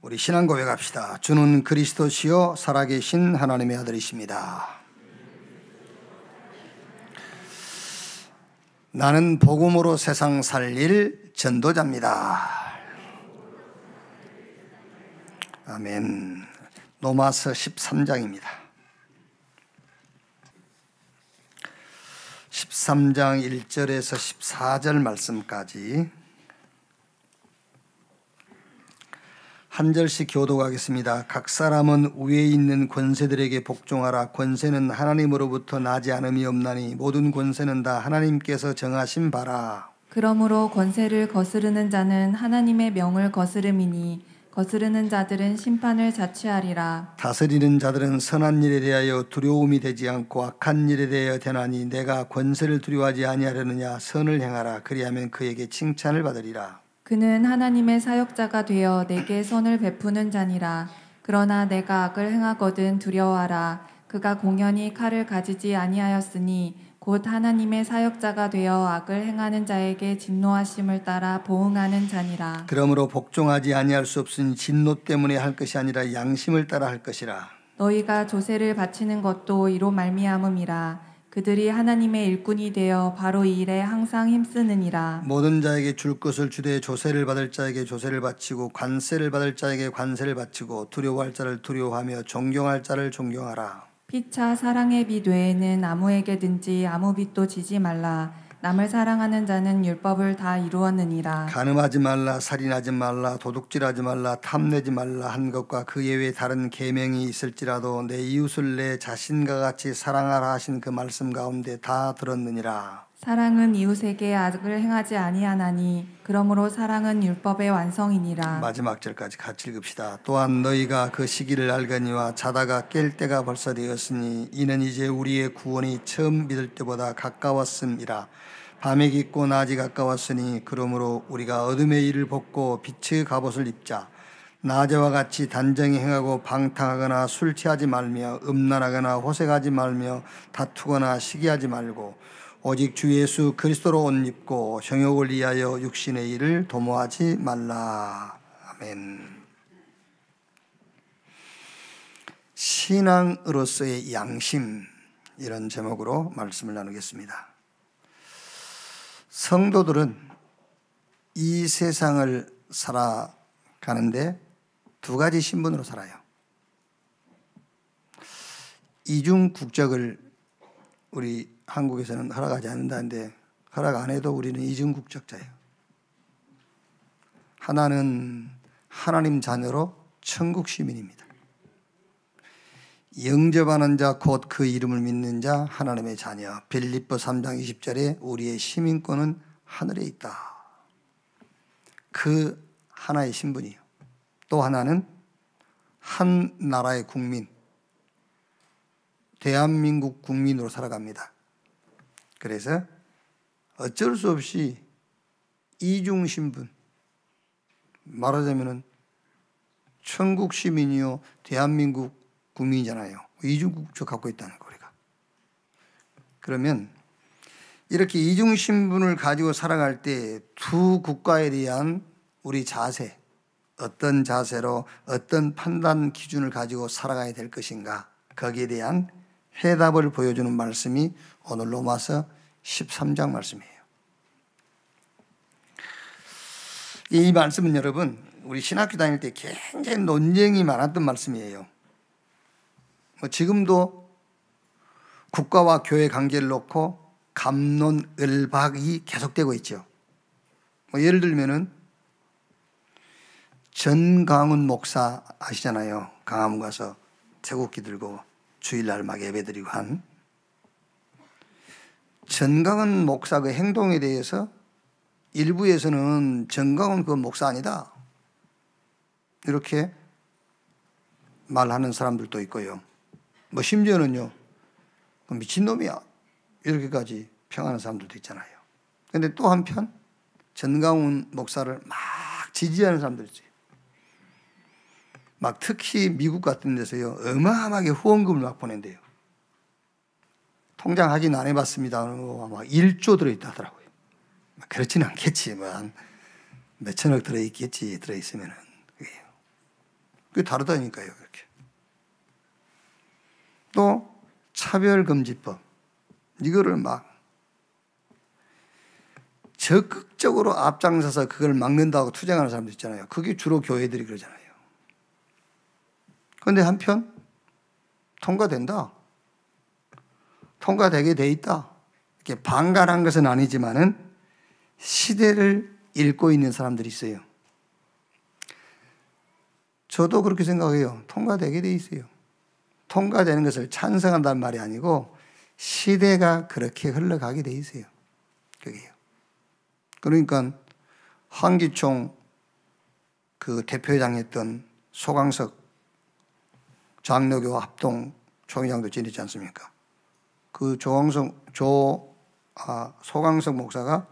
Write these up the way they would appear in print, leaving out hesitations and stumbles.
우리 신앙 고백합시다. 주는 그리스도시요 살아계신 하나님의 아들이십니다. 나는 복음으로 세상 살릴 전도자입니다. 아멘. 로마서 13장입니다. 13장 1절에서 14절 말씀까지 한 절씩 교독하겠습니다. 각 사람은 위에 있는 권세들에게 복종하라. 권세는 하나님으로부터 나지 않음이 없나니 모든 권세는 다 하나님께서 정하신 바라. 그러므로 권세를 거스르는 자는 하나님의 명을 거스름이니 거스르는 자들은 심판을 자취하리라. 다스리는 자들은 선한 일에 대하여 두려움이 되지 않고 악한 일에 대하여 되나니 내가 권세를 두려워하지 아니하려느냐. 선을 행하라. 그리하면 그에게 칭찬을 받으리라. 그는 하나님의 사역자가 되어 내게 선을 베푸는 자니라. 그러나 내가 악을 행하거든 두려워하라. 그가 공연히 칼을 가지지 아니하였으니 곧 하나님의 사역자가 되어 악을 행하는 자에게 진노하심을 따라 보응하는 자니라. 그러므로 복종하지 아니할 수 없으니 진노 때문에 할 것이 아니라 양심을 따라 할 것이라. 너희가 조세를 바치는 것도 이로 말미암음이라. 그들이 하나님의 일꾼이 되어 바로 이 일에 항상 힘쓰느니라. 모든 자에게 줄 것을 주되 조세를 받을 자에게 조세를 바치고 관세를 받을 자에게 관세를 바치고 두려워할 자를 두려워하며 존경할 자를 존경하라. 피차 사랑의 빚 외에는 아무에게든지 아무 빚도 지지 말라. 남을 사랑하는 자는 율법을 다 이루었느니라. 간음하지 말라, 살인하지 말라, 도둑질하지 말라, 탐내지 말라 한 것과 그 예외 다른 계명이 있을지라도 내 이웃을 내 자신과 같이 사랑하라 하신 그 말씀 가운데 다 들었느니라. 사랑은 이웃에게 악을 행하지 아니하나니 그러므로 사랑은 율법의 완성이니라. 마지막 절까지 같이 읽읍시다. 또한 너희가 그 시기를 알거니와 자다가 깰 때가 벌써 되었으니 이는 이제 우리의 구원이 처음 믿을 때보다 가까웠음이라. 밤이 깊고 낮이 가까웠으니 그러므로 우리가 어둠의 일을 벗고 빛의 갑옷을 입자. 낮에와 같이 단정히 행하고 방탕하거나 술 취하지 말며 음란하거나 호색하지 말며 다투거나 시기하지 말고 오직 주 예수 그리스도로 옷 입고 정욕을 위하여 육신의 일을 도모하지 말라. 아멘. 신앙으로서의 양심, 이런 제목으로 말씀을 나누겠습니다. 성도들은 이 세상을 살아가는데 두 가지 신분으로 살아요. 이중 국적을 우리 한국에서는 허락하지 않는다는데 허락 안 해도 우리는 이중 국적자예요. 하나는 하나님 자녀로 천국 시민입니다. 영접하는 자 곧 그 이름을 믿는 자 하나님의 자녀. 빌립보 3장 20절에 우리의 시민권은 하늘에 있다. 그 하나의 신분이요. 또 하나는 한 나라의 국민, 대한민국 국민으로 살아갑니다. 그래서 어쩔 수 없이 이중 신분, 말하자면 천국 시민이요 대한민국 국민이잖아요. 이중 국적 갖고 있다는 거 우리가. 그러면 이렇게 이중 신분을 가지고 살아갈 때 두 국가에 대한 우리 자세, 어떤 자세로 어떤 판단 기준을 가지고 살아가야 될 것인가, 거기에 대한 해답을 보여주는 말씀이 오늘 로마서 13장 말씀이에요. 이 말씀은 여러분 우리 신학교 다닐 때 굉장히 논쟁이 많았던 말씀이에요. 지금도 국가와 교회 관계를 놓고 갑론을박이 계속되고 있죠. 예를 들면은 전강훈 목사 아시잖아요. 강화문 가서 태국기 들고 주일날 막 예배드리고 한 전강훈 목사 그 행동에 대해서 일부에서는 전강훈 그 목사 아니다 이렇게 말하는 사람들도 있고요. 심지어는요 미친놈이야 이렇게까지 평하는 사람들도 있잖아요. 그런데 또 한편 전강훈 목사를 막 지지하는 사람들 있어요. 막 특히 미국 같은 데서요 어마어마하게 후원금을 막 보낸대요. 통장 확인 안 해봤습니다. 막 1조 들어있다 하더라고요. 그렇지는 않겠지. 한 몇천억 들어있겠지. 들어있으면은. 그게 다르다니까요. 그렇게. 또 차별금지법, 이거를 막 적극적으로 앞장서서 그걸 막는다고 투쟁하는 사람도 있잖아요. 그게 주로 교회들이 그러잖아요. 그런데 한편 통과된다, 통과되게 돼 있다, 이렇게 반갈한 것은 아니지만은 시대를 읽고 있는 사람들이 있어요. 저도 그렇게 생각해요. 통과되게 돼 있어요. 통과되는 것을 찬성한다는 말이 아니고 시대가 그렇게 흘러가게 돼 있어요. 그게요. 그러니까 한기총 그 대표회장했던 소강석 장로교 합동 총회장도 지냈지 않습니까? 그 소강석 목사가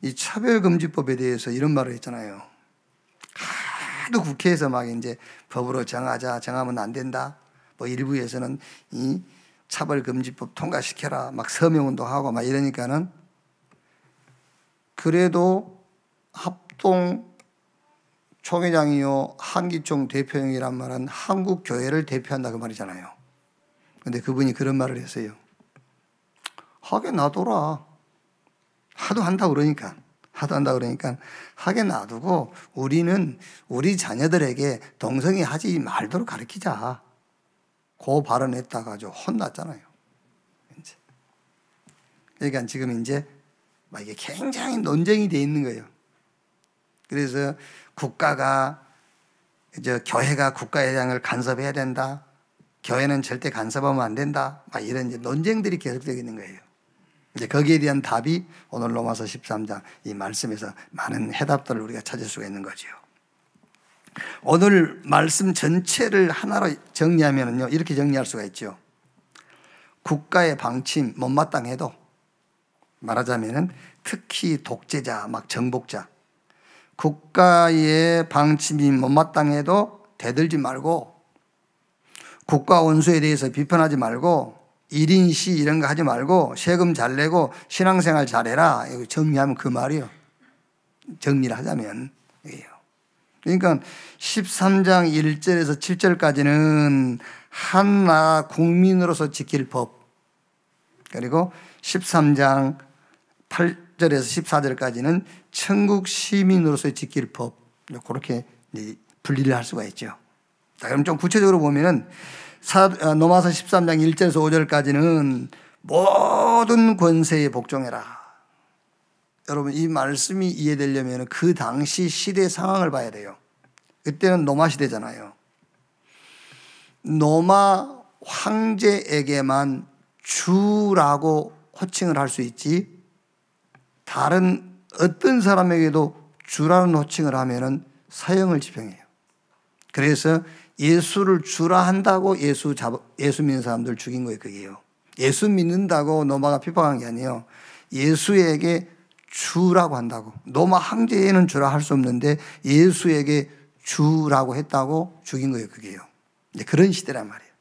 이 차별금지법에 대해서 이런 말을 했잖아요. 하도 국회에서 막 이제 법으로 정하면 안 된다. 뭐 일부에서는 이 차별금지법 통과시켜라. 막 서명운동 하고 막 이러니까는 그래도 합동 총회장이요 한기총 대표형이란 말은 한국 교회를 대표한다 그 말이잖아요. 근데 그분이 그런 말을 했어요. 하게 놔둬라. 하도 한다고 그러니까 하게 놔두고 우리는 우리 자녀들에게 동성애 하지 말도록 가르치자. 그 발언했다가 아주 혼났잖아요. 이제. 그러니까 지금 이제 막 이게 굉장히 논쟁이 돼 있는 거예요. 그래서 교회가 국가회장을 간섭해야 된다. 교회는 절대 간섭하면 안 된다. 막 이런 이제 논쟁들이 계속되고 있는 거예요. 이제 거기에 대한 답이 오늘 로마서 13장 이 말씀에서 많은 해답들을 우리가 찾을 수가 있는 거죠. 오늘 말씀 전체를 하나로 정리하면요, 이렇게 정리할 수가 있죠. 국가의 방침 못마땅해도, 말하자면은 특히 독재자, 막 정복자, 국가의 방침이 못마땅해도 대들지 말고, 국가 원수에 대해서 비판하지 말고, 1인 시 이런 거 하지 말고 세금 잘 내고 신앙생활 잘해라. 이거 정리하면 그 말이요. 정리를 하자면 이게요. 그러니까 13장 1절에서 7절까지는 한 나라 국민으로서 지킬 법, 그리고 13장 8절에서 14절까지는 천국 시민으로서 지킬 법, 그렇게 분리를 할 수가 있죠. 자, 그럼 좀 구체적으로 보면은 로마서 13장 1절에서 5절까지는 모든 권세에 복종해라. 여러분, 이 말씀이 이해되려면 그 당시 시대 상황을 봐야 돼요. 그때는 로마 시대잖아요. 로마 황제에게만 주라고 호칭을 할 수 있지, 다른 어떤 사람에게도 주라는 호칭을 하면은 사형을 집행해요. 그래서 예수를 주라 한다고 예수 믿는 사람들 죽인 거예요. 그게요. 예수 믿는다고 로마가 핍박한 게 아니에요. 예수에게 주라고 한다고. 로마 황제에는 주라 할 수 없는데 예수에게 주라고 했다고 죽인 거예요. 그게요. 이제 그런 시대란 말이에요.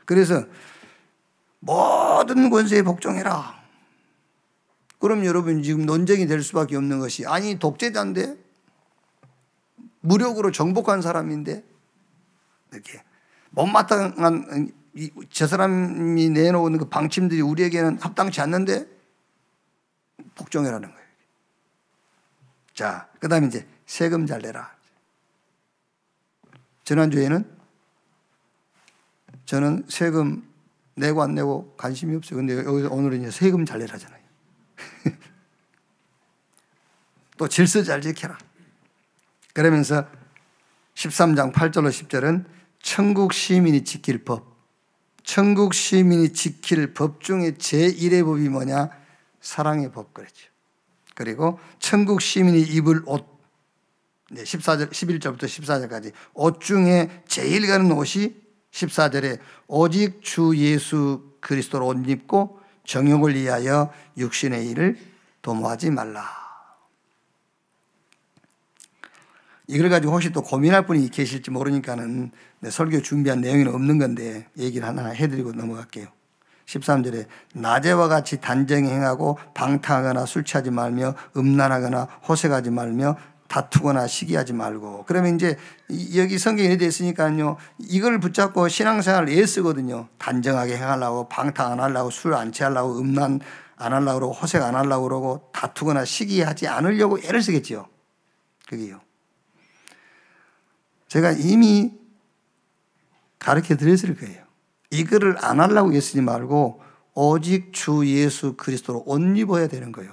그래서 모든 권세에 복종해라. 그럼 여러분, 지금 논쟁이 될 수밖에 없는 것이, 아니 독재자인데, 무력으로 정복한 사람인데, 이렇게 못마땅한 저 사람이 내놓은 그 방침들이 우리에게는 합당치 않는데 복종해라는 거예요. 자, 그 다음에 이제 세금 잘 내라. 지난주에는 저는 세금 내고 안 내고 관심이 없어요. 근데 여기서 오늘은 이제 세금 잘 내라잖아요. 또 질서 잘 지켜라. 그러면서 13장 8절로 10절은 천국 시민이 지킬 법, 천국 시민이 지킬 법 중에 제1의 법이 뭐냐? 사랑의 법 그랬죠. 그리고 천국 시민이 입을 옷, 14절, 11절부터 14절까지 옷 중에 제일 가는 옷이 14절에 오직 주 예수 그리스도로 옷 입고 정욕을 위하여 육신의 일을 도모하지 말라. 이걸 가지고 혹시 또 고민할 분이 계실지 모르니까는 설교 준비한 내용이 없는 건데 얘기를 하나 해드리고 넘어갈게요. 13절에 낮에와 같이 단정히 행하고 방탕하거나 술 취하지 말며 음란하거나 호색하지 말며 다투거나 시기하지 말고. 그러면 이제 여기 성경에 이렇게 되어 있으니까요, 이걸 붙잡고 신앙생활을 애쓰거든요. 단정하게 행하려고, 방탕 안 하려고, 술 안 취하려고, 음란 안 하려고 그러고, 호색 안 하려고 그러고, 다투거나 시기하지 않으려고 애를 쓰겠죠. 그게요. 제가 이미 가르쳐 드렸을 거예요. 이거를 안 하려고 애쓰지 말고 오직 주 예수 그리스도로 옷 입어야 되는 거예요.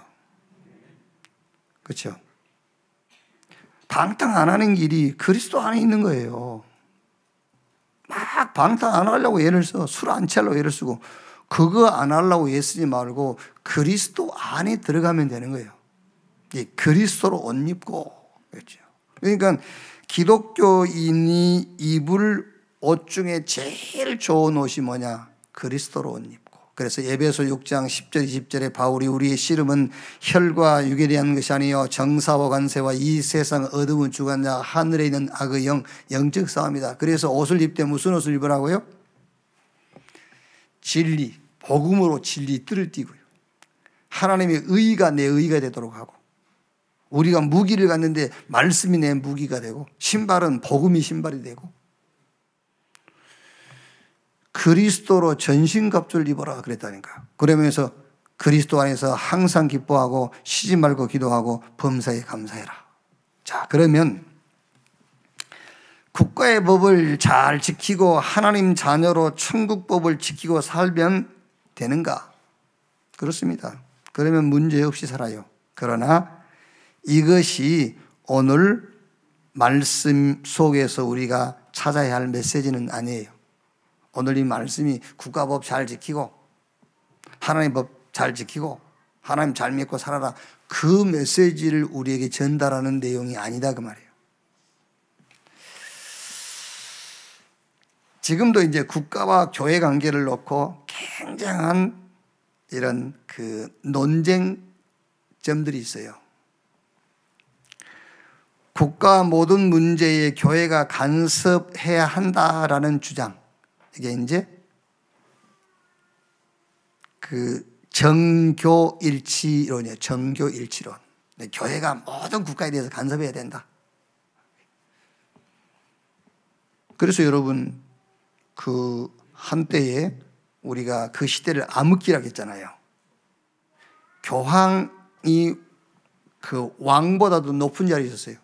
그렇죠? 방탕 안 하는 길이 그리스도 안에 있는 거예요. 막 방탕 안 하려고 애를 써. 술 안 취하려고 애를 쓰고, 그거 안 하려고 애 쓰지 말고 그리스도 안에 들어가면 되는 거예요. 그리스도로 옷 입고. 그렇죠? 그러니까 기독교인이 입을 옷 중에 제일 좋은 옷이 뭐냐? 그리스도로 옷 입고. 그래서 에베소 6장 10절 20절에 바울이 우리의 씨름은 혈과 육에 대한 것이 아니요 정사와 관세와 이 세상 어둠의 주관자 하늘에 있는 악의 영적 싸움이다. 그래서 옷을 입되 무슨 옷을 입으라고요? 진리, 복음으로 진리 뜰을 띠고요. 하나님의 의가 내 의가 되도록 하고, 우리가 무기를 갖는데 말씀이 내 무기가 되고, 신발은 복음이 신발이 되고, 그리스도로 전신갑주를 입어라 그랬다니까. 그러면서 그리스도 안에서 항상 기뻐하고 쉬지 말고 기도하고 범사에 감사해라. 자, 그러면 국가의 법을 잘 지키고 하나님 자녀로 천국법을 지키고 살면 되는가? 그렇습니다. 그러면 문제없이 살아요. 그러나 이것이 오늘 말씀 속에서 우리가 찾아야 할 메시지는 아니에요. 오늘 이 말씀이 국가법 잘 지키고 하나님 법 잘 지키고 하나님 잘 믿고 살아라, 그 메시지를 우리에게 전달하는 내용이 아니다 그 말이에요. 지금도 이제 국가와 교회 관계를 놓고 굉장한 이런 그 논쟁점들이 있어요. 국가 모든 문제에 교회가 간섭해야 한다라는 주장, 이게 이제 그 정교일치론이에요. 정교일치론. 교회가 모든 국가에 대해서 간섭해야 된다. 그래서 여러분, 그 한때에 우리가 그 시대를 암흑기라고 했잖아요. 교황이 그 왕보다도 높은 자리에 있었어요.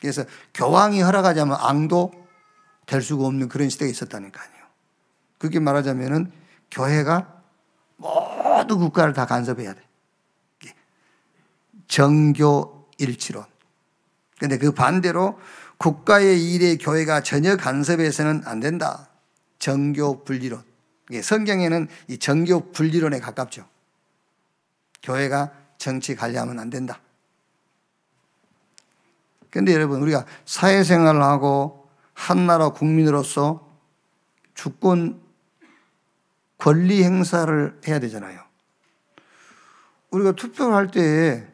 그래서 교황이 허락하지 않으면 앙도 될 수가 없는 그런 시대가 있었다니까요. 그렇게 말하자면은 교회가 모든 국가를 다 간섭해야 돼. 정교일치론. 그런데 그 반대로 국가의 일에 교회가 전혀 간섭해서는 안 된다. 정교분리론. 성경에는 이 정교분리론에 가깝죠. 교회가 정치 관리하면 안 된다. 그런데 여러분, 우리가 사회생활을 하고 한 나라 국민으로서 주권 권리 행사를 해야 되잖아요. 우리가 투표를 할 때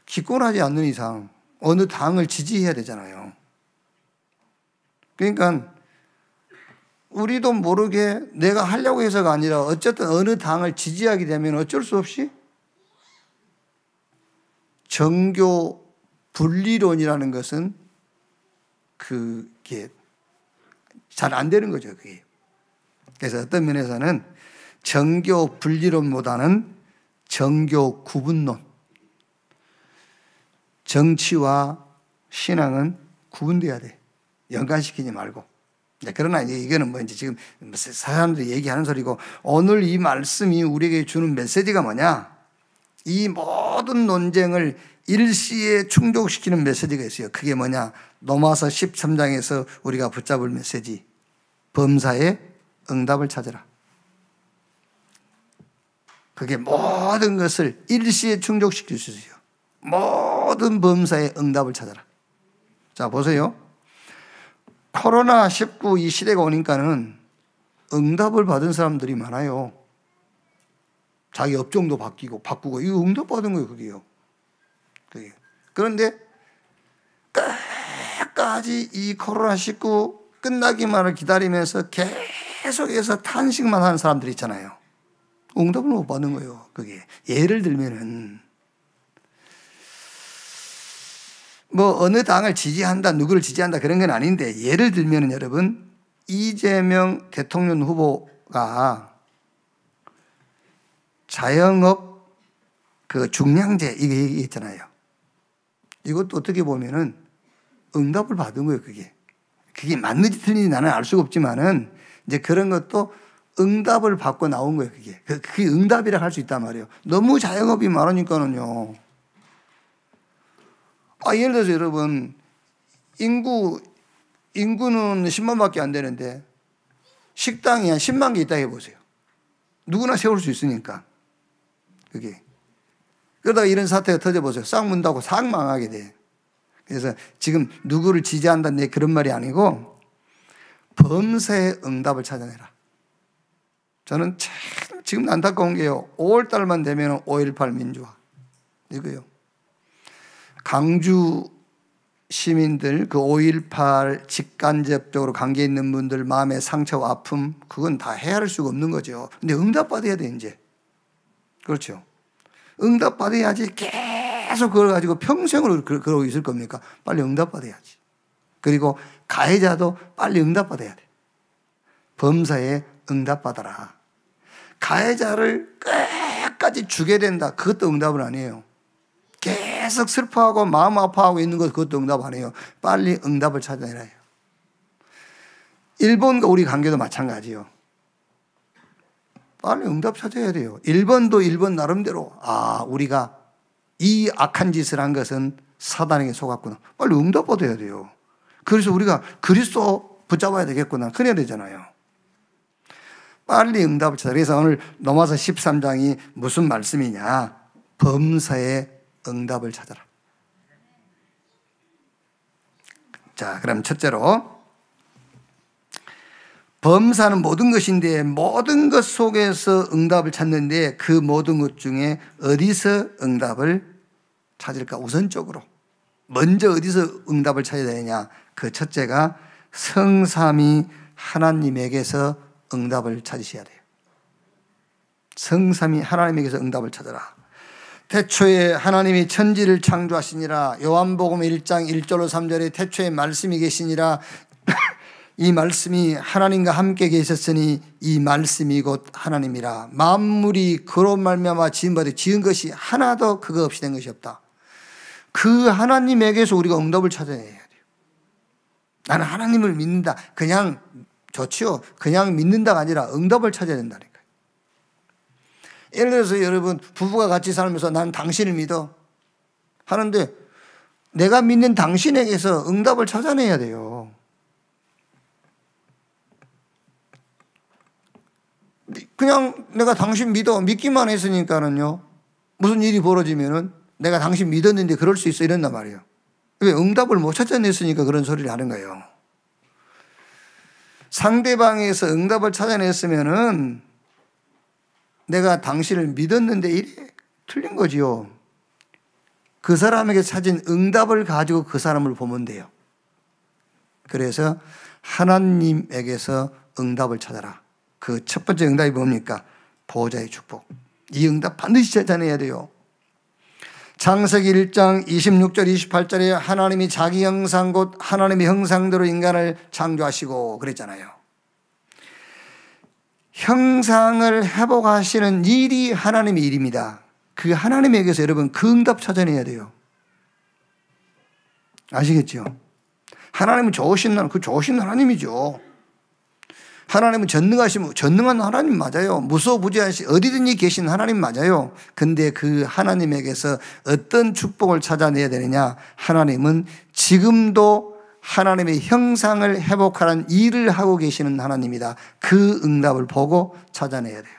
기권하지 않는 이상 어느 당을 지지해야 되잖아요. 그러니까 우리도 모르게 내가 하려고 해서가 아니라 어쨌든 어느 당을 지지하게 되면 어쩔 수 없이 정교 분리론이라는 것은 그게 잘 안 되는 거죠, 그게. 그래서 어떤 면에서는 정교 분리론보다는 정교 구분론. 정치와 신앙은 구분돼야 돼. 연관시키지 말고. 그러나 이거는 뭐 이제 지금 사람들이 얘기하는 소리고, 오늘 이 말씀이 우리에게 주는 메시지가 뭐냐? 이 모든 논쟁을 일시에 충족시키는 메시지가 있어요. 그게 뭐냐? 로마서 13장에서 우리가 붙잡을 메시지. 범사에 응답을 찾으라. 그게 모든 것을 일시에 충족시킬 수 있어요. 모든 범사에 응답을 찾아라. 자, 보세요. 코로나19 이 시대가 오니까는 응답을 받은 사람들이 많아요. 자기 업종도 바꾸고, 이거 응답받은 거예요, 그게요. 그게. 그런데 끝까지 이 코로나19 끝나기만을 기다리면서 계속해서 탄식만 하는 사람들이 있잖아요. 응답을 못 받는 거예요, 그게. 예를 들면은 뭐 어느 당을 지지한다, 누구를 지지한다 그런 건 아닌데, 예를 들면 여러분, 이재명 대통령 후보가 자영업 그 중량제 이거 얘기했잖아요. 이것도 어떻게 보면은 응답을 받은 거예요. 그게 맞는지 틀린지 나는 알 수가 없지만은 이제 그런 것도 응답을 받고 나온 거예요. 그게 응답이라 할 수 있단 말이에요. 너무 자영업이 많으니까는요. 예를 들어서 여러분, 인구는 10만밖에 안 되는데 식당이 한 10만 개 있다 해보세요. 누구나 세울 수 있으니까. 그러다가 이런 사태가 터져보세요. 싹 문 닫고 싹 망하게 돼. 그래서 지금 누구를 지지한다는 그런 말이 아니고 범사의 응답을 찾아내라. 저는 참 지금 안타까운 게요. 5월달만 되면 5.18 민주화 이거요. 강주 시민들 그 5.18 직간접적으로 관계 있는 분들 마음의 상처와 아픔 그건 다 헤아릴 수가 없는 거죠. 근데 응답받아야 돼 이제. 그렇죠. 응답받아야지 계속 그걸 가지고 평생으로 그러고 있을 겁니까? 빨리 응답받아야지. 그리고 가해자도 빨리 응답받아야 돼. 범사에 응답받아라. 가해자를 끝까지 죽여야 된다. 그것도 응답은 아니에요. 계속 슬퍼하고 마음 아파하고 있는 것 그것도 응답 아니에요. 빨리 응답을 찾아내라. 일본과 우리 관계도 마찬가지예요. 빨리 응답 찾아야 돼요. 일본도 일본 나름대로 우리가 이 악한 짓을 한 것은 사단에게 속았구나. 빨리 응답 받아야 돼요. 그래서 우리가 그리스도 붙잡아야 되겠구나. 그래야 되잖아요. 빨리 응답을 찾아. 그래서 오늘 로마서 13장이 무슨 말씀이냐. 범사에 응답을 찾아라. 자, 그럼 첫째로 범사는 모든 것인데 모든 것 속에서 응답을 찾는데 그 모든 것 중에 어디서 응답을 찾을까? 우선적으로 먼저 어디서 응답을 찾아야 되느냐? 그 첫째가 성삼위 하나님에게서 응답을 찾으셔야 돼요. 성삼위 하나님에게서 응답을 찾아라. 태초에 하나님이 천지를 창조하시니라. 요한복음 1장 1절로 3절에 태초에 말씀이 계시니라. 이 말씀이 하나님과 함께 계셨으니 이 말씀이 곧 하나님이라. 만물이 그로 말미암아 지은 것이 하나도 그거 없이 된 것이 없다. 그 하나님에게서 우리가 응답을 찾아내야 돼요. 나는 하나님을 믿는다. 그냥 좋지요. 그냥 믿는다가 아니라 응답을 찾아야 된다니까요. 예를 들어서 여러분 부부가 같이 살면서 난 당신을 믿어 하는데 내가 믿는 당신에게서 응답을 찾아내야 돼요. 그냥 내가 당신 믿어 믿기만 했으니까는요 무슨 일이 벌어지면은 내가 당신 믿었는데 그럴 수 있어 이런단 말이에요. 왜? 응답을 못 찾아냈으니까 그런 소리를 하는 거예요. 상대방에서 응답을 찾아냈으면은 내가 당신을 믿었는데 이래 틀린 거지요. 그 사람에게 찾은 응답을 가지고 그 사람을 보면 돼요. 그래서 하나님에게서 응답을 찾아라. 그 첫 번째 응답이 뭡니까? 보호자의 축복. 이 응답 반드시 찾아내야 돼요. 창세기 1장 26절 28절에 하나님이 자기 형상 곧 하나님의 형상대로 인간을 창조하시고 그랬잖아요. 형상을 회복하시는 일이 하나님의 일입니다. 그 하나님에게서 여러분 그 응답 찾아내야 돼요. 아시겠죠? 하나님은 좋으신 하나님이죠. 하나님은 전능한 하나님 맞아요. 무소부지하신 어디든지 계신 하나님 맞아요. 근데 그 하나님에게서 어떤 축복을 찾아내야 되느냐? 하나님은 지금도 하나님의 형상을 회복하는 일을 하고 계시는 하나님이다. 그 응답을 보고 찾아내야 돼요.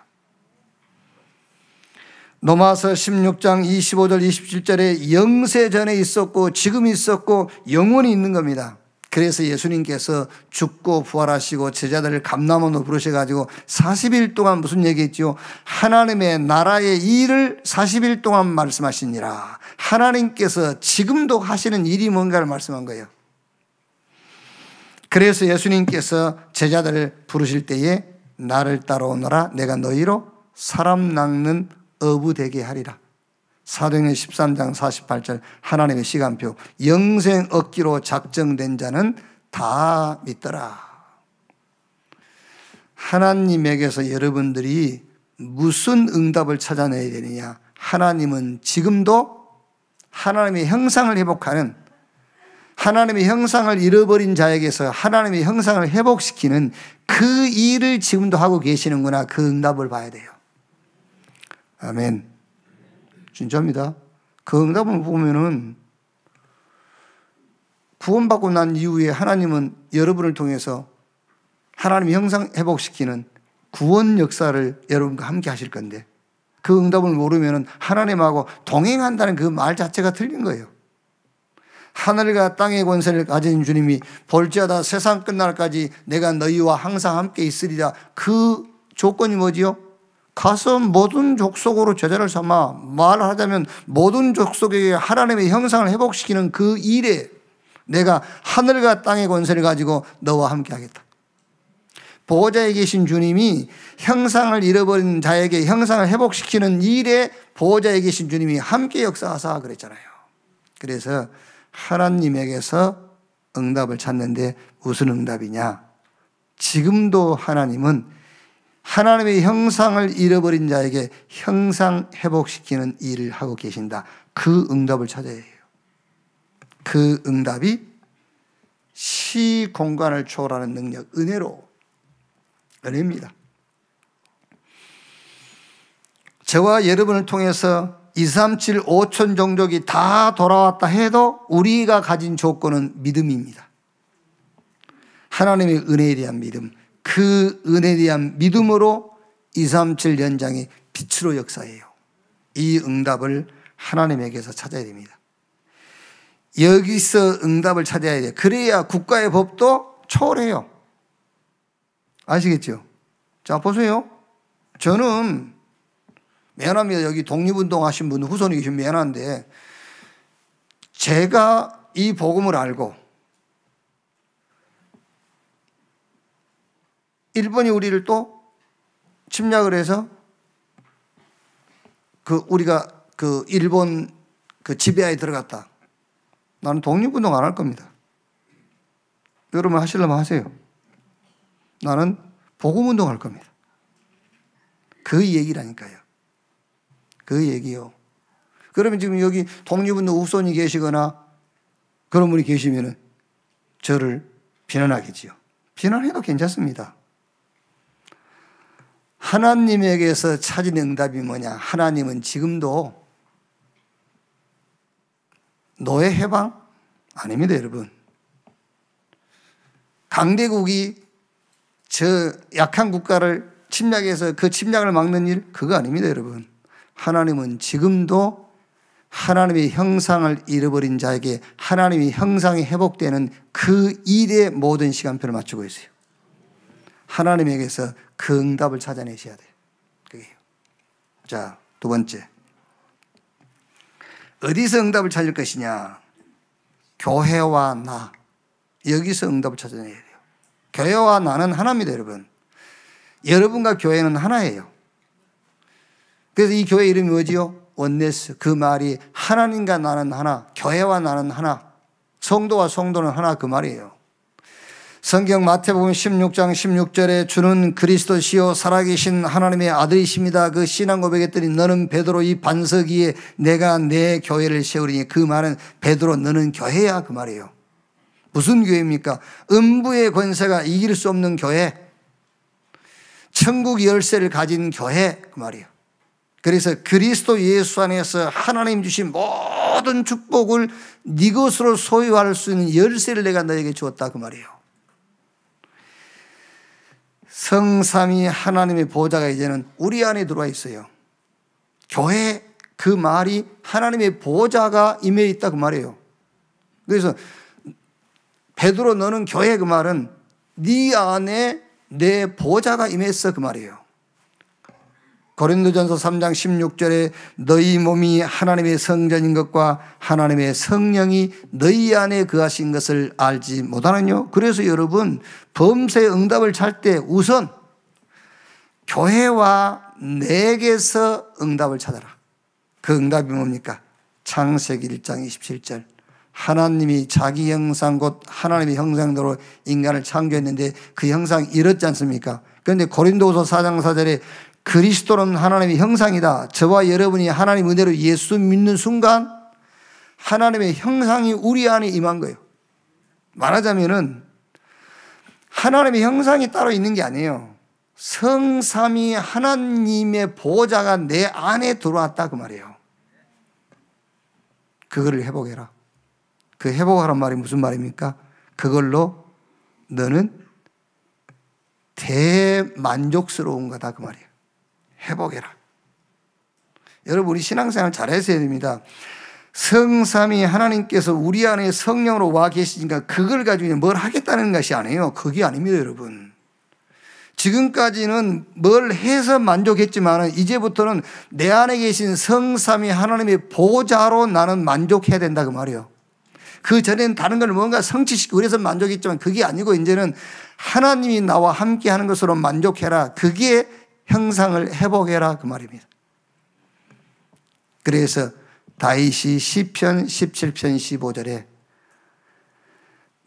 로마서 16장 25절 27절에 영세전에 있었고 지금 있었고 영원히 있는 겁니다. 그래서 예수님께서 죽고 부활하시고 제자들을 감람원으로 부르셔가지고 40일 동안 무슨 얘기했죠? 하나님의 나라의 일을 40일 동안 말씀하시니라. 하나님께서 지금도 하시는 일이 뭔가를 말씀한 거예요. 그래서 예수님께서 제자들을 부르실 때에 나를 따라오너라 내가 너희로 사람 낚는 어부 되게 하리라. 사도행전 13장 48절 하나님의 시간표, 영생 얻기로 작정된 자는 다 믿더라. 하나님에게서 여러분들이 무슨 응답을 찾아내야 되느냐? 하나님은 지금도 하나님의 형상을 회복하는, 하나님의 형상을 잃어버린 자에게서 하나님의 형상을 회복시키는 그 일을 지금도 하고 계시는구나. 그 응답을 봐야 돼요. 아멘. 진짜입니다. 그 응답을 보면은 구원받고 난 이후에 하나님은 여러분을 통해서 하나님의 형상 회복시키는 구원 역사를 여러분과 함께 하실 건데, 그 응답을 모르면은 하나님하고 동행한다는 그 말 자체가 틀린 거예요. 하늘과 땅의 권세를 가진 주님이 볼지어다 세상 끝날까지 내가 너희와 항상 함께 있으리라. 그 조건이 뭐지요? 가서 모든 족속으로 제자를 삼아, 말하자면 모든 족속에게 하나님의 형상을 회복시키는 그 일에 내가 하늘과 땅의 권세를 가지고 너와 함께 하겠다. 보호자에 계신 주님이 형상을 잃어버린 자에게 형상을 회복시키는 일에 보호자에 계신 주님이 함께 역사하사 그랬잖아요. 그래서 하나님에게서 응답을 찾는데 무슨 응답이냐? 지금도 하나님은 하나님의 형상을 잃어버린 자에게 형상 회복시키는 일을 하고 계신다. 그 응답을 찾아야 해요. 그 응답이 시 공간을 초월하는 능력, 은혜입니다. 저와 여러분을 통해서 237 5천 종족이 다 돌아왔다 해도 우리가 가진 조건은 믿음입니다. 하나님의 은혜에 대한 믿음, 그 은혜에 대한 믿음으로 237 연장의 빛으로 역사해요. 이 응답을 하나님에게서 찾아야 됩니다. 여기서 응답을 찾아야 돼요. 그래야 국가의 법도 초월해요. 아시겠죠? 자, 보세요. 저는 미안합니다. 여기 독립운동 하신 분 후손이 계시면 미안한데, 제가 이 복음을 알고 일본이 우리를 또 침략을 해서 우리가 일본 지배하에 들어갔다. 나는 독립운동 안 할 겁니다. 여러분 하시려면 하세요. 나는 복음운동 할 겁니다. 그 얘기라니까요. 그 얘기요. 그러면 지금 여기 독립운동 후손이 계시거나 그런 분이 계시면 저를 비난하겠지요. 비난해도 괜찮습니다. 하나님에게서 찾은 응답이 뭐냐? 하나님은 지금도 노예 해방? 아닙니다, 여러분. 강대국이 저 약한 국가를 침략해서 그 침략을 막는 일? 그거 아닙니다, 여러분. 하나님은 지금도 하나님의 형상을 잃어버린 자에게 하나님의 형상이 회복되는 그 일에 모든 시간표를 맞추고 있어요. 하나님에게서 그 응답을 찾아내셔야 돼요. 그게요. 자, 두 번째. 어디서 응답을 찾을 것이냐? 교회와 나. 여기서 응답을 찾아내야 돼요. 교회와 나는 하나입니다, 여러분. 여러분과 교회는 하나예요. 그래서 이 교회 이름이 뭐지요? 원네스. 그 말이 하나님과 나는 하나, 교회와 나는 하나, 성도와 성도는 하나, 그 말이에요. 성경 마태복음 16장 16절에 주는 그리스도시요 살아계신 하나님의 아들이십니다. 그 신앙 고백했더니 너는 베드로 이 반석 위에 내가 내 교회를 세우리니, 그 말은 베드로 너는 교회야, 그 말이에요. 무슨 교회입니까? 음부의 권세가 이길 수 없는 교회, 천국 열쇠를 가진 교회, 그 말이에요. 그래서 그리스도 예수 안에서 하나님 주신 모든 축복을 네 것으로 소유할 수 있는 열쇠를 내가 너에게 주었다, 그 말이에요. 성삼위 하나님의 보좌가 이제는 우리 안에 들어와 있어요. 교회, 그 말이 하나님의 보좌가 임해 있다, 그 말이에요. 그래서 베드로 너는 교회, 그 말은 네 안에 내 보좌가 임했어, 그 말이에요. 고린도전서 3장 16절에 너희 몸이 하나님의 성전인 것과 하나님의 성령이 너희 안에 거하신 것을 알지 못하느뇨? 그래서 여러분, 범사의 응답을 찾을 때 우선 교회와 내게서 응답을 찾아라. 그 응답이 뭡니까? 창세기 1장 27절. 하나님이 자기 형상 곧 하나님의 형상대로 인간을 창조했는데 그 형상이 이렇지 않습니까? 그런데 고린도후서 4장 4절에 그리스도는 하나님의 형상이다. 저와 여러분이 하나님 은혜로 예수 믿는 순간 하나님의 형상이 우리 안에 임한 거예요. 말하자면은 하나님의 형상이 따로 있는 게 아니에요. 성삼위 하나님의 보호자가 내 안에 들어왔다 그 말이에요. 그거를 회복해라. 그 회복하란 말이 무슨 말입니까? 그걸로 너는 대만족스러운 거다 그 말이에요. 회복해라. 여러분 우리 신앙생활 잘해야 됩니다. 성삼위 하나님께서 우리 안에 성령으로 와 계시니까 그걸 가지고 뭘 하겠다는 것이 아니에요. 그게 아닙니다 여러분. 지금까지는 뭘 해서 만족했지만 이제부터는 내 안에 계신 성삼위 하나님의 보호자로 나는 만족해야 된다 그 말이에요. 그 전에는 다른 걸 뭔가 성취시키고 그래서 만족했지만 그게 아니고 이제는 하나님이 나와 함께 하는 것으로 만족해라. 그게 형상을 회복해라 그 말입니다. 그래서 다윗이 시편 17편 15절에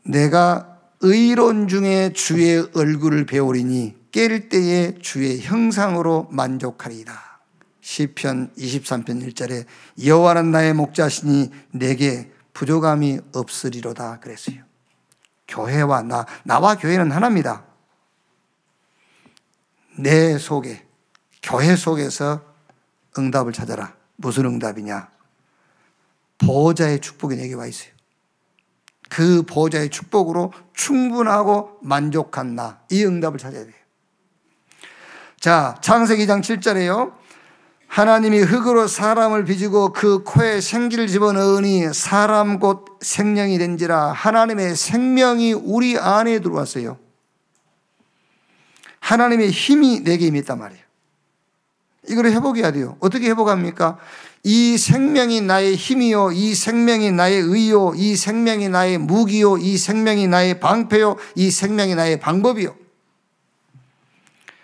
내가 의로운 중에 주의 얼굴을 배우리니 깰 때에 주의 형상으로 만족하리이다. 시편 23편 1절에 여호와는 나의 목자시니 내게 부족함이 없으리로다 그랬어요. 교회와 나와 교회는 하나입니다. 내 속에 교회 속에서 응답을 찾아라. 무슨 응답이냐? 보호자의 축복이 내게 와 있어요. 그 보호자의 축복으로 충분하고 만족한 나, 이 응답을 찾아야 돼요. 자, 창세기 2장 7절에요. 하나님이 흙으로 사람을 빚고 그 코에 생기를 집어넣으니 사람 곧 생명이 된지라. 하나님의 생명이 우리 안에 들어왔어요. 하나님의 힘이 내게 임했단 말이에요. 이걸 회복해야 돼요. 어떻게 회복합니까? 이 생명이 나의 힘이요, 이 생명이 나의 의요, 이 생명이 나의 무기요, 이 생명이 나의 방패요, 이 생명이 나의 방법이요.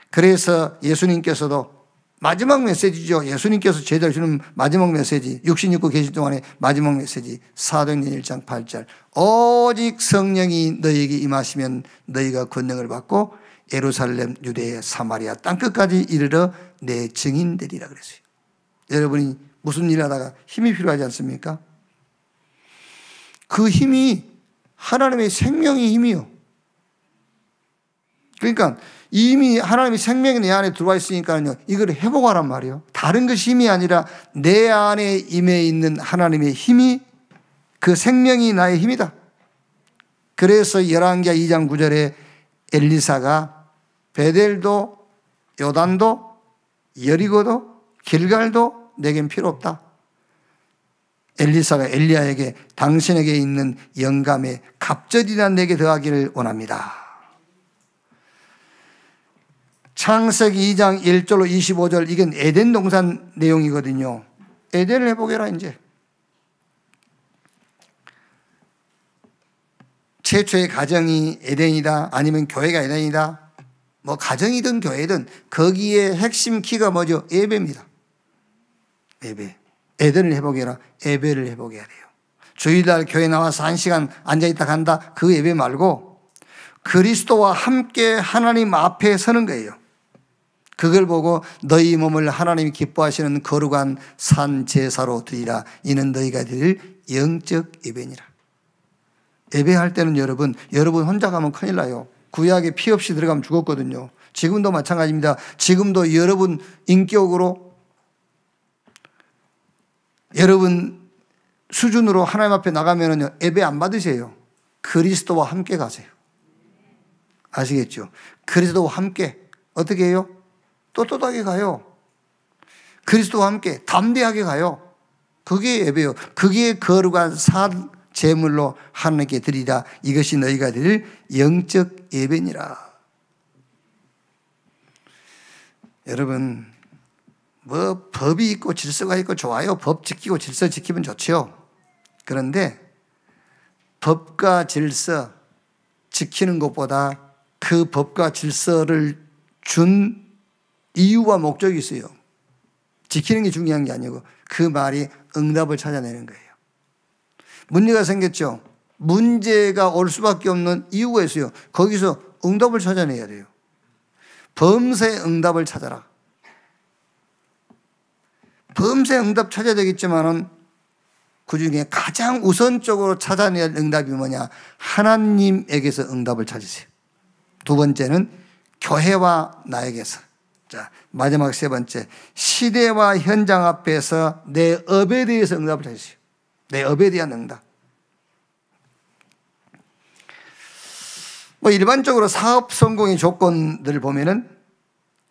그래서 예수님께서도 마지막 메시지죠. 예수님께서 제자를 주는 마지막 메시지, 육신 입고 계실 동안에 마지막 메시지, 사도행전 1장 8절. 오직 성령이 너희에게 임하시면 너희가 권능을 받고 예루살렘, 유대에, 사마리아 땅끝까지 이르러 내 증인되리라 그랬어요. 여러분이 무슨 일 하다가 힘이 필요하지 않습니까? 그 힘이 하나님의 생명의 힘이요. 그러니까 이미 하나님의 생명이 내 안에 들어와 있으니까요, 이걸 회복하란 말이에요. 다른 것이 힘이 아니라 내 안에 임해 있는 하나님의 힘이, 그 생명이 나의 힘이다. 그래서 열왕기하 2장 9절에 엘리사가 베델도 요단도 여리고도 길갈도 내겐 필요 없다. 엘리사가 엘리야에게 당신에게 있는 영감의 갑절이나 내게 더하기를 원합니다. 창세기 2장 1절로 25절, 이건 에덴 동산 내용이거든요. 에덴을 회복해라. 이제 최초의 가정이 에덴이다, 아니면 교회가 에덴이다, 뭐 가정이든 교회든 거기에 핵심 키가 뭐죠? 예배입니다. 예배. 에덴을 회복해라. 예배를 회복해야 돼요. 주일날 교회 나와서 1시간 앉아있다 간다, 그 예배 말고 그리스도와 함께 하나님 앞에 서는 거예요. 그걸 보고 너희 몸을 하나님이 기뻐하시는 거룩한 산 제사로 드리라. 이는 너희가 드릴 영적 예배니라. 예배할 때는 여러분 혼자 가면 큰일 나요. 구약에 피 없이 들어가면 죽었거든요. 지금도 마찬가지입니다. 지금도 여러분 인격으로 여러분 수준으로 하나님 앞에 나가면 예배 안 받으세요. 그리스도와 함께 가세요. 아시겠죠? 그리스도와 함께 어떻게 해요? 떳떳하게 가요. 그리스도와 함께 담대하게 가요. 그게 예배요. 그게 거룩한 산 제물로 하나님께 드리라. 이것이 너희가 드릴 영적 예배니라. 여러분, 뭐 법이 있고 질서가 있고 좋아요. 법 지키고 질서 지키면 좋죠. 그런데 법과 질서 지키는 것보다 그 법과 질서를 준 이유와 목적이 있어요. 지키는 게 중요한 게 아니고 그 말이 응답을 찾아내는 거예요. 문제가 생겼죠. 문제가 올 수밖에 없는 이유가 있어요. 거기서 응답을 찾아내야 돼요. 범세 응답을 찾아라. 범세 응답 찾아야 되겠지만은 그 중에 가장 우선적으로 찾아내야 할 응답이 뭐냐? 하나님에게서 응답을 찾으세요. 두 번째는 교회와 나에게서. 자, 마지막 세 번째, 시대와 현장 앞에서 내 업에 대해서 응답을 찾으세요. 내 업에 대한 응답. 뭐 일반적으로 사업 성공의 조건들을 보면은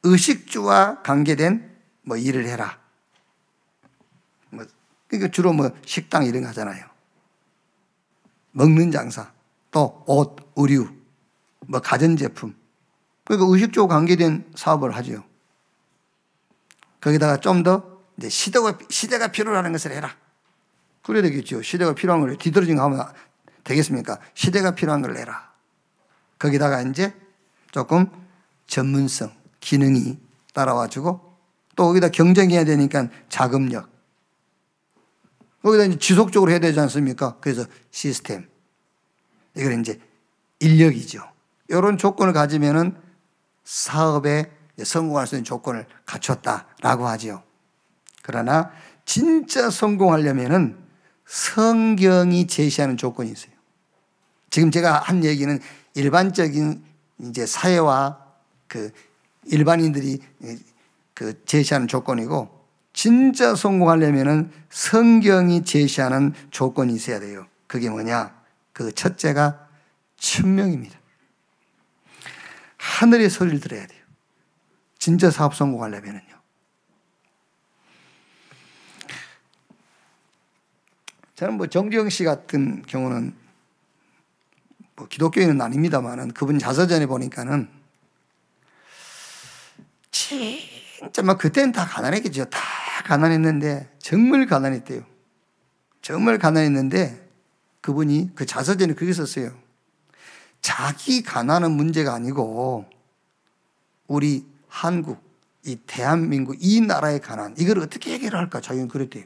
의식주와 관계된 뭐 일을 해라. 그러니까 주로 뭐 식당 이런 거 하잖아요. 먹는 장사, 또 옷, 의류, 뭐 가전제품. 그러니까 의식주와 관계된 사업을 하죠. 거기다가 좀 더 이제 시대가 필요로 것을 해라. 그래야 되겠죠. 시대가 필요한 걸 뒤떨어진 거 하면 되겠습니까? 시대가 필요한 걸 해라. 거기다가 이제 조금 전문성, 기능이 따라와주고 또 거기다 경쟁해야 되니까 자금력. 거기다 이제 지속적으로 해야 되지 않습니까? 그래서 시스템. 이걸 이제 인력이죠. 이런 조건을 가지면은 사업에 성공할 수 있는 조건을 갖췄다라고 하죠. 그러나 진짜 성공하려면은 성경이 제시하는 조건이 있어요. 지금 제가 한 얘기는 일반적인 이제 사회와 그 일반인들이 그 제시하는 조건이고 진짜 성공하려면은 성경이 제시하는 조건이 있어야 돼요. 그게 뭐냐? 그 첫째가 천명입니다. 하늘의 소리를 들어야 돼요. 진짜 사업 성공하려면은요. 저는 뭐 정주영 씨 같은 경우는 뭐 기독교인은 아닙니다만은 그분 자서전에 보니까는 진짜 막 그때는 다 가난했겠죠. 다 가난했는데 정말 가난했대요. 정말 가난했는데 그분이 그 자서전에 그렇게 썼어요. 자기 가난은 문제가 아니고 우리 한국, 이 대한민국 이 나라의 가난 이걸 어떻게 해결할까 자기는 그랬대요.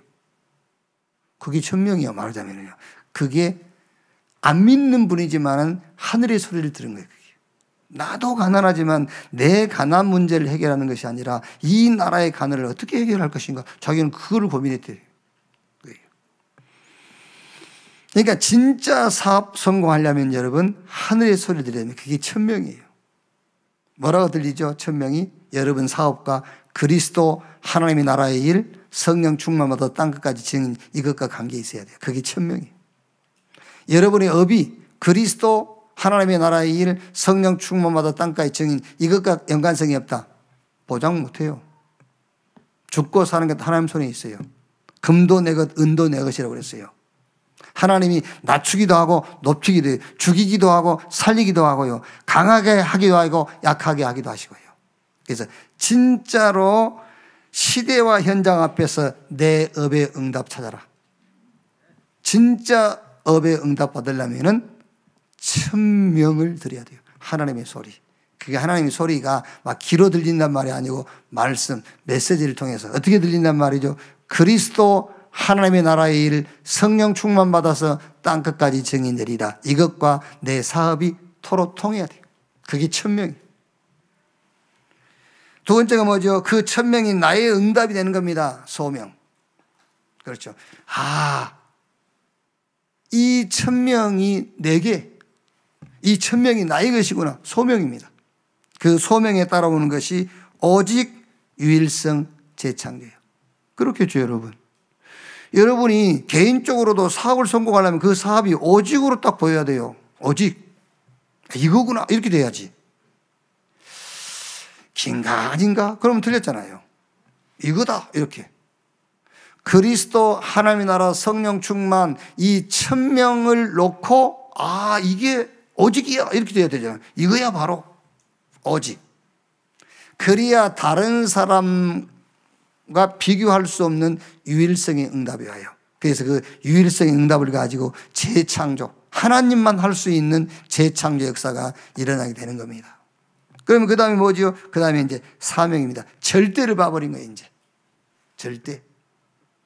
그게 천명이야 말하자면요. 그게 안 믿는 분이지만은 하늘의 소리를 들은 거예요. 그게. 나도 가난하지만 내 가난 문제를 해결하는 것이 아니라 이 나라의 가난을 어떻게 해결할 것인가 자기는 그거를 고민했대요. 그러니까 진짜 사업 성공하려면 여러분 하늘의 소리를 들어야 됩니다. 그게 천명이에요. 뭐라고 들리죠? 천명이 여러분 사업과 그리스도 하나님의 나라의 일 성령 충만받아 땅끝까지 증인 이것과 관계 있어야 돼요. 그게 천명이에요. 여러분의 업이 그리스도 하나님의 나라의 일 성령 충만받아 땅까지 증인 이것과 연관성이 없다. 보장 못해요. 죽고 사는 것 하나님 손에 있어요. 금도 내 것, 은도 내 것이라고 그랬어요. 하나님이 낮추기도 하고 높이기도 해요. 죽이기도 하고 살리기도 하고요. 강하게 하기도 하고 약하게 하기도 하시고요. 그래서 진짜로 시대와 현장 앞에서 내 업의 응답 찾아라. 진짜 업의 응답 받으려면은 천명을 드려야 돼요. 하나님의 소리. 그게 하나님의 소리가 막 귀로 들린단 말이 아니고 말씀, 메시지를 통해서 어떻게 들린단 말이죠? 그리스도 하나님의 나라의 일 성령 충만 받아서 땅끝까지 증인 내리라. 이것과 내 사업이 토로 통해야 돼요. 그게 천명이에요. 두 번째가 뭐죠? 그 천명이 나의 응답이 되는 겁니다. 소명. 그렇죠. 이 천명이 내게, 이 천명이 나의 것이구나. 소명입니다. 그 소명에 따라오는 것이 오직 유일성 재창조예요. 그렇겠죠, 여러분. 여러분이 개인적으로도 사업을 성공하려면 그 사업이 오직으로 딱 보여야 돼요. 오직. 이거구나. 이렇게 돼야지. 긴가 아닌가? 그러면 틀렸잖아요. 이거다. 이렇게. 그리스도 하나님의 나라 성령 충만 이 천명을 놓고 이게 오직이야. 이렇게 돼야 되잖아요. 이거야 바로 오직. 그래야 다른 사람과 비교할 수 없는 유일성의 응답이 와요. 그래서 그 유일성의 응답을 가지고 재창조, 하나님만 할 수 있는 재창조 역사가 일어나게 되는 겁니다. 그러면 그 다음에 뭐죠? 그 다음에 이제 사명입니다. 절대를 봐버린 거예요, 이제. 절대.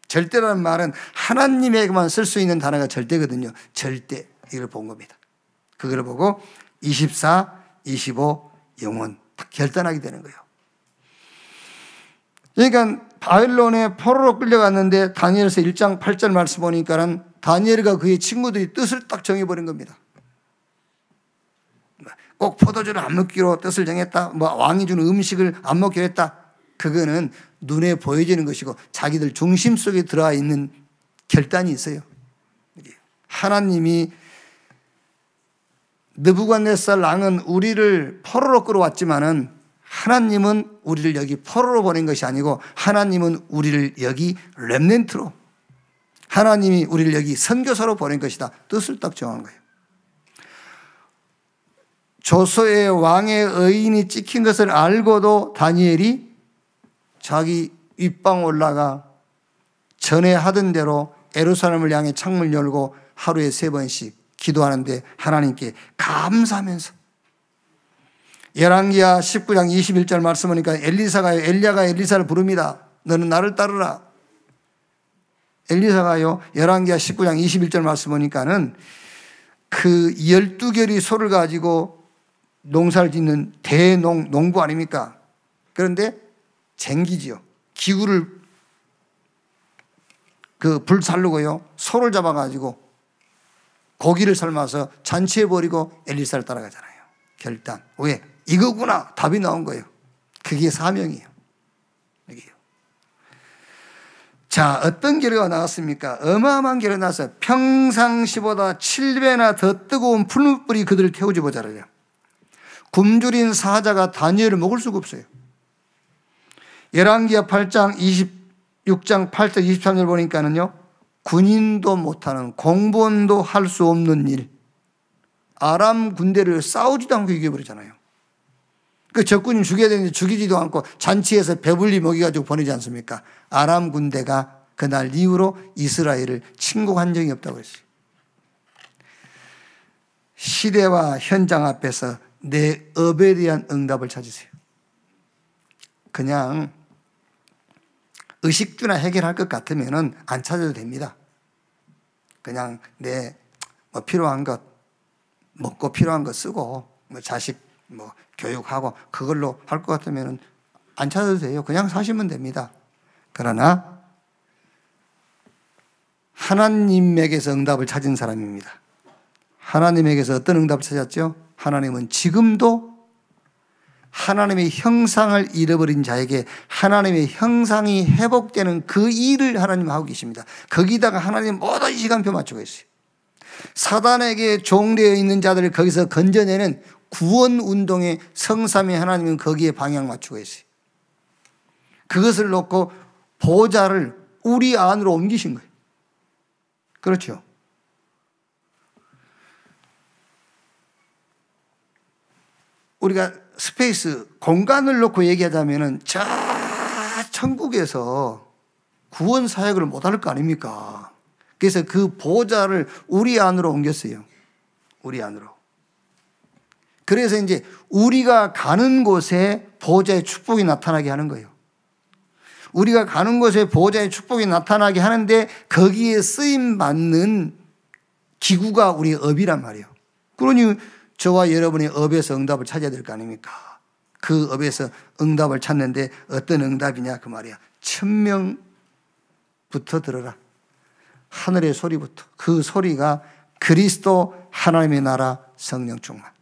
절대라는 말은 하나님에게만 쓸 수 있는 단어가 절대거든요. 절대. 이걸 본 겁니다. 그걸 보고 24, 25 영원 딱 결단하게 되는 거예요. 그러니까 바벨론에 포로로 끌려갔는데 다니엘서 1장 8절 말씀 보니까는 다니엘과 그의 친구들이 뜻을 딱 정해버린 겁니다. 꼭 포도주를 안 먹기로 뜻을 정했다. 왕이 주는 음식을 안 먹기로 했다. 그거는 눈에 보여지는 것이고 자기들 중심 속에 들어와 있는 결단이 있어요. 하나님이 느부갓네살 왕은 우리를 포로로 끌어왔지만은 하나님은 우리를 여기 포로로 보낸 것이 아니고 하나님은 우리를 여기 렘넌트로, 하나님이 우리를 여기 선교사로 보낸 것이다. 뜻을 딱 정한 거예요. 조소의 왕의 의인이 찍힌 것을 알고도 다니엘이 자기 윗방 올라가 전에 하던 대로 예루살렘을 향해 창문을 열고 하루에 3번씩 기도하는데 하나님께 감사하면서, 열왕기하 19장 21절 말씀 보니까 엘리야가 엘리사를 부릅니다. 너는 나를 따르라. 엘리사가요, 열왕기하 19장 21절 말씀 보니까는 그 12결의 소를 가지고 농사를 짓는 농부 아닙니까? 그런데 쟁기지요. 기구를 불살르고요, 소를 잡아가지고 고기를 삶아서 잔치해버리고 엘리사를 따라가잖아요. 결단. 왜? 이거구나. 답이 나온 거예요. 그게 사명이에요. 여기요. 자, 어떤 결과가 나왔습니까? 어마어마한 결과가 나왔어요. 평상시보다 7배나 더 뜨거운 풀무불이 그들을 태우지 못하래요. 굶주린 사자가 다니엘을 먹을 수가 없어요. 열왕기하 8장 26장 8절 23절 보니까는요, 군인도 못하는, 공무원도 할 수 없는 일, 아람 군대를 싸우지도 않고 이겨버리잖아요. 그 적군이 죽여야 되는데 죽이지도 않고 잔치에서 배불리 먹여가지고 보내지 않습니까? 아람 군대가 그날 이후로 이스라엘을 침공한 적이 없다고 했어요. 시대와 현장 앞에서 내 업에 대한 응답을 찾으세요. 그냥 의식주나 해결할 것 같으면 안 찾아도 됩니다. 그냥 내 필요한 것, 먹고 필요한 거 쓰고 자식 교육하고 그걸로 할 것 같으면 안 찾아도 돼요. 그냥 사시면 됩니다. 그러나 하나님에게서 응답을 찾은 사람입니다. 하나님에게서 어떤 응답을 찾았죠? 하나님은 지금도 하나님의 형상을 잃어버린 자에게 하나님의 형상이 회복되는 그 일을 하나님 하고 계십니다. 거기다가 하나님 모든 시간표 맞추고 있어요. 사단에게 종되어 있는 자들을 거기서 건져내는 구원 운동의 성삼위 하나님은 거기에 방향 맞추고 있어요. 그것을 놓고 보좌를 우리 안으로 옮기신 거예요. 그렇죠? 우리가 스페이스, 공간을 놓고 얘기하자면은 저 천국에서 구원 사역을 못 할 거 아닙니까? 그래서 그 보좌를 우리 안으로 옮겼어요. 우리 안으로. 그래서 이제 우리가 가는 곳에 보좌의 축복이 나타나게 하는 거예요. 우리가 가는 곳에 보좌의 축복이 나타나게 하는데 거기에 쓰임받는 기구가 우리의 업이란 말이에요. 그러니 저와 여러분의 업에서 응답을 찾아야 될 거 아닙니까? 그 업에서 응답을 찾는데 어떤 응답이냐 그 말이야. 천명부터 들어라. 하늘의 소리부터. 그 소리가 그리스도 하나님의 나라 성령 충만.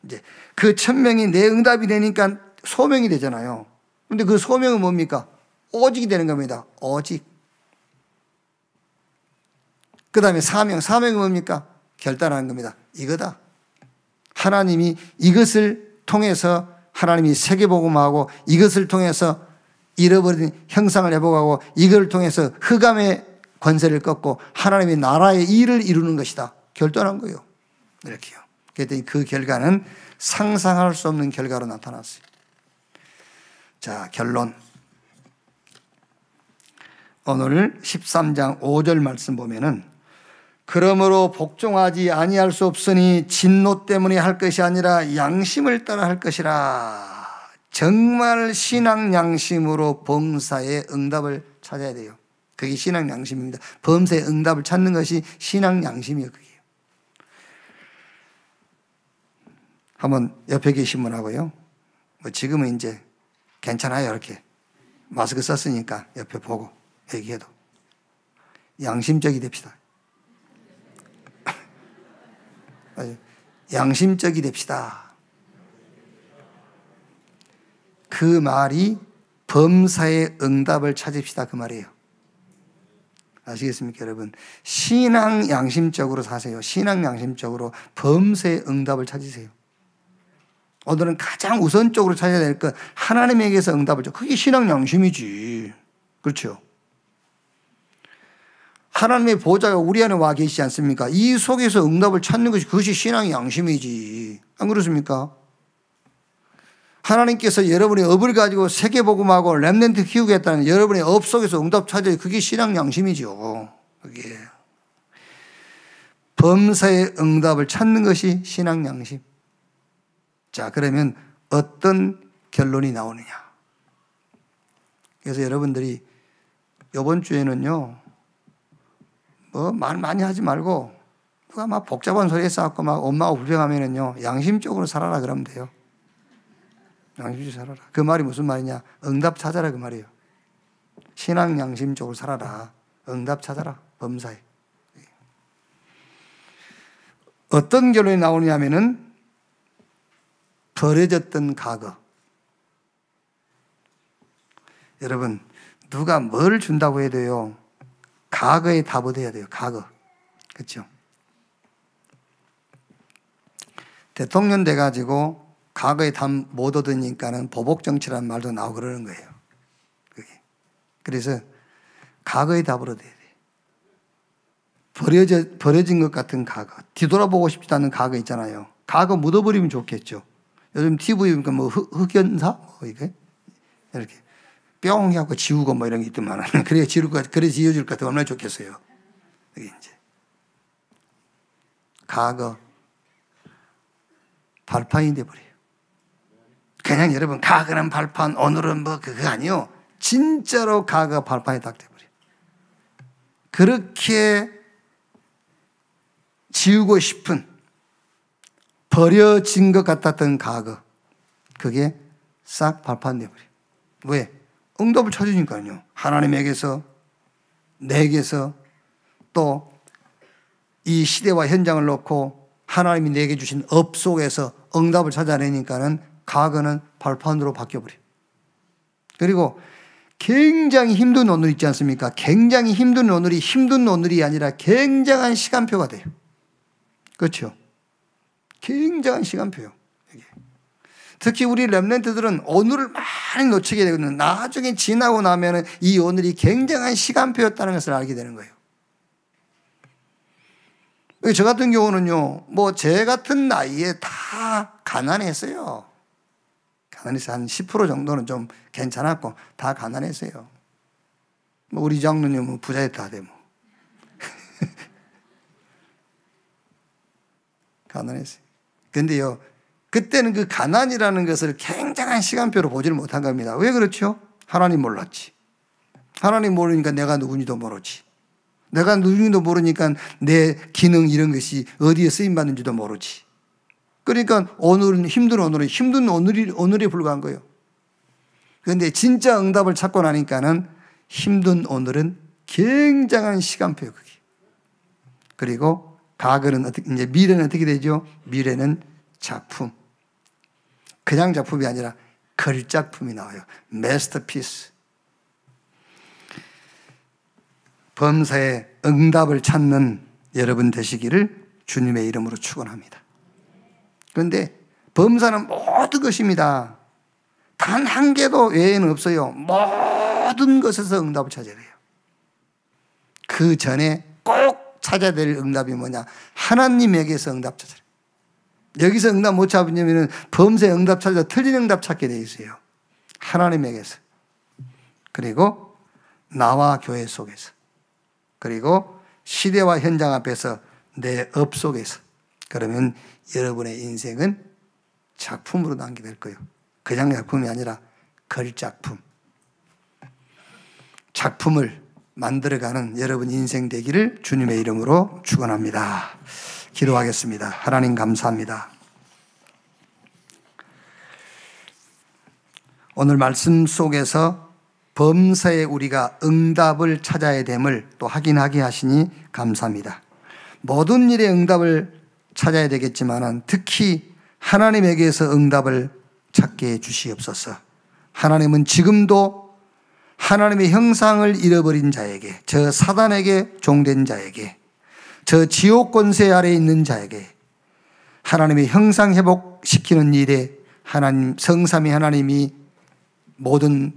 이제 그 천명이 내 응답이 되니까 소명이 되잖아요. 근데 그 소명은 뭡니까? 오직이 되는 겁니다. 오직. 그 다음에 사명. 사명은 뭡니까? 결단하는 겁니다. 이거다. 하나님이 이것을 통해서 하나님이 세계복음하고 이것을 통해서 잃어버린 형상을 회복하고 이걸 통해서 흑암의 권세를 꺾고 하나님의 나라의 일을 이루는 것이다. 결단한 거예요. 이렇게요. 그랬더니 그 결과는 상상할 수 없는 결과로 나타났어요. 자, 결론. 오늘 13장 5절 말씀 보면은 그러므로 복종하지 아니할 수 없으니 진노 때문에 할 것이 아니라 양심을 따라 할 것이라. 정말 신앙 양심으로 범사에 응답을 찾아야 돼요. 그게 신앙 양심입니다. 범사에 응답을 찾는 것이 신앙 양심이에요. 그게. 한번 옆에 계신 분하고요. 뭐 지금은 이제 괜찮아요. 이렇게 마스크 썼으니까 옆에 보고 얘기해도 양심적이 됩시다. 양심적이 됩시다. 그 말이 범사의 응답을 찾읍시다 그 말이에요. 아시겠습니까 여러분? 신앙 양심적으로 사세요. 신앙 양심적으로 범사의 응답을 찾으세요. 오늘은 가장 우선적으로 찾아야 될 것, 하나님에게서 응답을 줘. 그게 신앙 양심이지. 그렇죠? 하나님의 보좌가 우리 안에 와 계시지 않습니까? 이 속에서 응답을 찾는 것이 그것이 신앙의 양심이지. 안 그렇습니까? 하나님께서 여러분의 업을 가지고 세계복음하고 렘넌트 키우겠다는 여러분의 업 속에서 응답 찾아야 그게 신앙 양심이죠. 그게. 범사의 응답을 찾는 것이 신앙 양심. 자, 그러면 어떤 결론이 나오느냐? 그래서 여러분들이 이번 주에는요, 뭐 말 많이 하지 말고 누가 막 복잡한 소리에 싸웠고 막 엄마가 불평하면은요, 양심적으로 살아라 그러면 돼요. 양심적으로 살아라. 그 말이 무슨 말이냐? 응답 찾아라 그 말이에요. 신앙 양심적으로 살아라. 응답 찾아라. 범사에. 어떤 결론이 나오냐면은 버려졌던 과거. 여러분, 누가 뭘 준다고 해도요, 과거에 답을 해야 돼요. 과거. 그렇죠? 대통령 돼가지고 과거에 답 못 얻으니까는 보복정치라는 말도 나오고 그러는 거예요. 그게. 그래서 과거에 답을 얻어야 돼요. 버려진 것 같은 과거. 뒤돌아보고 싶지 않은 과거 있잖아요. 과거 묻어버리면 좋겠죠. 요즘 TV 보니까 뭐 흑연사? 뭐 이게? 이렇게. 뿅 하고 지우고 뭐 이런 게 있더만. 그래야 그래 지워줄 것 같아. 얼마나 좋겠어요. 이게 이제. 과거. 발판이 돼버려요. 그냥 여러분, 과거는 발판, 오늘은 뭐 그거 아니요. 진짜로 과거 발판이 딱 돼버려요. 그렇게 지우고 싶은 버려진 것 같았던 과거, 그게 싹 발판돼버려요. 왜? 응답을 찾으니까요. 하나님에게서, 내게서, 또 이 시대와 현장을 놓고 하나님이 내게 주신 업 속에서 응답을 찾아내니까는 과거는 발판으로 바뀌어버려요. 그리고 굉장히 힘든 오늘 있지 않습니까? 굉장히 힘든 오늘이 아니라 굉장한 시간표가 돼요. 그렇죠? 굉장한 시간표요. 이게. 특히 우리 렘넌트들은 오늘을 많이 놓치게 되거든요. 나중에 지나고 나면 이 오늘이 굉장한 시간표였다는 것을 알게 되는 거예요. 저 같은 경우는요, 뭐 제 같은 나이에 다 가난했어요. 가난해서 한 10% 정도는 좀 괜찮았고 다 가난했어요. 뭐 우리 장로님은 부자였다 하대 뭐. 가난했어요. 근데요, 그때는 그 가난이라는 것을 굉장한 시간표로 보지를 못한 겁니다. 왜 그렇죠? 하나님 몰랐지. 하나님 모르니까 내가 누군지도 모르지. 내가 누군지도 모르니까 내 기능 이런 것이 어디에 쓰임받는지도 모르지. 그러니까 오늘은 힘든 오늘에 불과한 거예요. 그런데 진짜 응답을 찾고 나니까는 힘든 오늘은 굉장한 시간표예요, 그게. 그리고 과거는 이제 미래는 어떻게 되죠? 미래는 작품. 그냥 작품이 아니라 걸작품이 나와요. 마스터피스. 범사에 응답을 찾는 여러분 되시기를 주님의 이름으로 축원합니다. 그런데 범사는 모든 것입니다. 단 한 개도 외에는 없어요. 모든 것에서 응답을 찾아야 돼요. 그 전에 꼭 찾아야 될 응답이 뭐냐? 하나님에게서 응답 찾아야 돼요. 여기서 응답 못 찾으면 범사에 응답 찾아서 틀린 응답 찾게 돼 있어요. 하나님에게서. 그리고 나와 교회 속에서. 그리고 시대와 현장 앞에서 내 업 속에서. 그러면 여러분의 인생은 작품으로 남게 될 거예요. 그냥 작품이 아니라 걸작품. 작품을 만들어가는 여러분 인생 되기를 주님의 이름으로 축원합니다. 기도하겠습니다. 하나님 감사합니다. 오늘 말씀 속에서 범사에 우리가 응답을 찾아야 됨을 또 확인하게 하시니 감사합니다. 모든 일에 응답을 찾아야 되겠지만 특히 하나님에게서 응답을 찾게 해 주시옵소서. 하나님은 지금도 하나님의 형상을 잃어버린 자에게, 저 사단에게 종된 자에게, 저 지옥 권세 아래에 있는 자에게 하나님의 형상 회복시키는 일에 하나님, 성삼위 하나님이 모든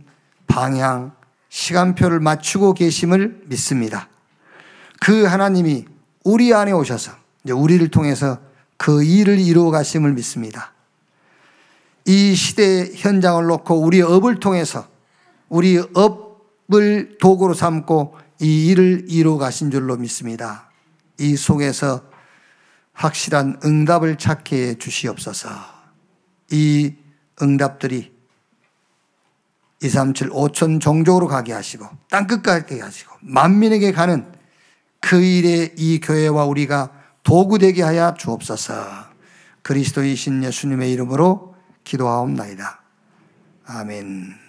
방향, 시간표를 맞추고 계심을 믿습니다. 그 하나님이 우리 안에 오셔서 이제 우리를 통해서 그 일을 이루어 가심을 믿습니다. 이 시대의 현장을 놓고 우리의 업을 통해서 우리 업을 도구로 삼고 이 일을 이루어 가신 줄로 믿습니다. 이 속에서 확실한 응답을 찾게 해 주시옵소서. 이 응답들이 237 5천 종족으로 가게 하시고 땅끝까지 가게 하시고 만민에게 가는 그 일에 이 교회와 우리가 도구되게 하여 주옵소서. 그리스도이신 예수님의 이름으로 기도하옵나이다. 아멘.